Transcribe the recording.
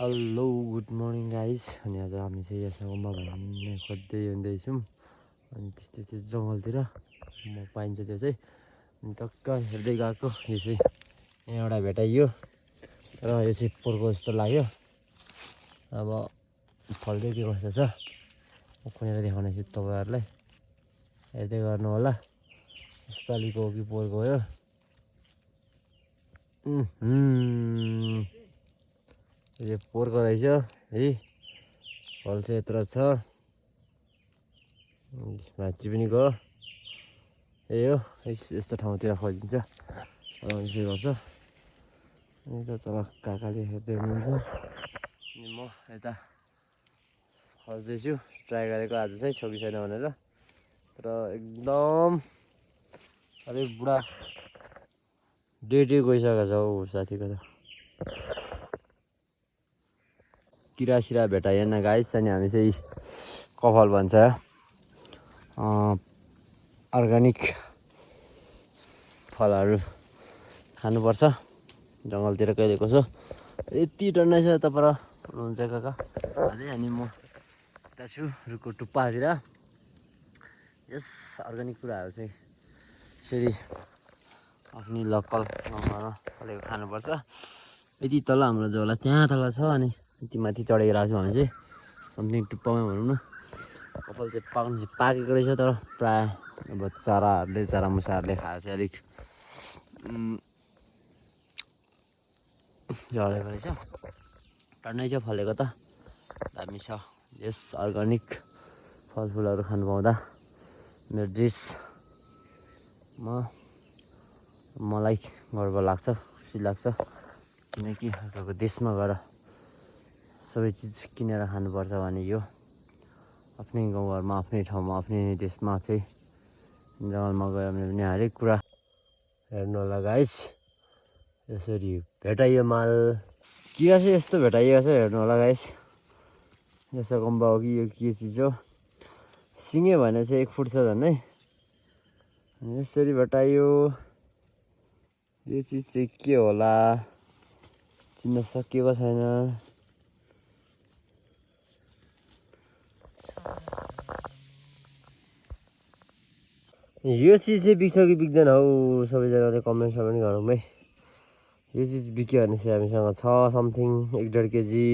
Hello good morning guys. अनि आज हामी चाहिँ यहाँसम्म भन्ने खोज्दै हिँड्दैछौँ। अनि त्यस्तै त्यो जङ्गलतिर पाइन्छ त्यो चाहिँ। अनि टक्क हेर्दै गएको यो चाहिँ यहाँ एउटा भेटाइयो र यो चाहिँ पोर्को जस्तो लाग्यो। अब फल चाहिँ के कस्तो छ म खोलेर देखाउनेछु तपाईँहरूलाई, हेर्दै गर्नु होला। यसपालिको हो कि पोर्को हो यो। यो पोर्को रहेछ है। फल चाहिँ यत्रो छ, भाँची पनि गयो। यही हो, यस्तो ठाउँतिर खोजिन्छ यसो गर्छ। अनि त तल काकाले हेर्दै हुनुहुन्छ अनि म यता खोज्दैछु। ट्राई गरेको आज चाहिँ छ कि छैन भनेर, तर एकदम अरे बुढा डेटै गइसकेको छ हौ साथीको त। किरासिरा भेटाइएन गाइस। अनि हामी चाहिँ कफल भन्छ अर्ग्यानिक फलहरू खानुपर्छ जङ्गलतिर कहिले कसो। यति डन्नै छ यता पर हुनुहुन्छ काका अझै। अनि म यता छु रुखको टुप्पातिर। यस अर्ग्यानिक कुराहरू चाहिँ यसरी आफ्नै लोकल गाउँमा फलेको खानुपर्छ। यति तल हाम्रो झोला त्यहाँ तल छ। अनि यति माथि चढेर आएको छु हामी चाहिँ समथिङ टुप्पामै भनौँ न। कपाल चाहिँ पाक्नु चाहिँ पाकेको रहेछ, तर प्रायः अब चरामुसाहरूले खाएर चाहिँ अलिक झरेको रहेछ। टन्नै छ फलेको त, दामी छ। यस अर्ग्यानिक फलफुलहरू खानु पाउँदा मेरो मलाई गर्व लाग्छ, खुसी लाग्छ। किनकि अर्काको देशमा गएर सबै चिज किनेर खानुपर्छ भने यो आफ्नै गाउँघरमा, आफ्नै ठाउँमा, आफ्नै देशमा चाहिँ जङ्गलमा गयो भने पनि हरेक कुरा हेर्नु होला गाइस। यसरी भेटाइयो माल। किरा चाहिँ यस्तो भेटाइएको छ हेर्नु होला गाइस। यसो कम्बा हो कि यो के चिज हो। सिँगे भने चाहिँ 1 फुट छ झन्डै। यसरी भेटाइयो। यो चिज चाहिँ के होला चिन्न सकिएको छैन। यो चिज चाहिँ बिक्छ कि बिक्दैन हौ, सबैजनाले कमेन्ट पनि गरौँ है। यो चिज बिक्यो भने चाहिँ हामीसँग छ समथिङ 1.5 केजी।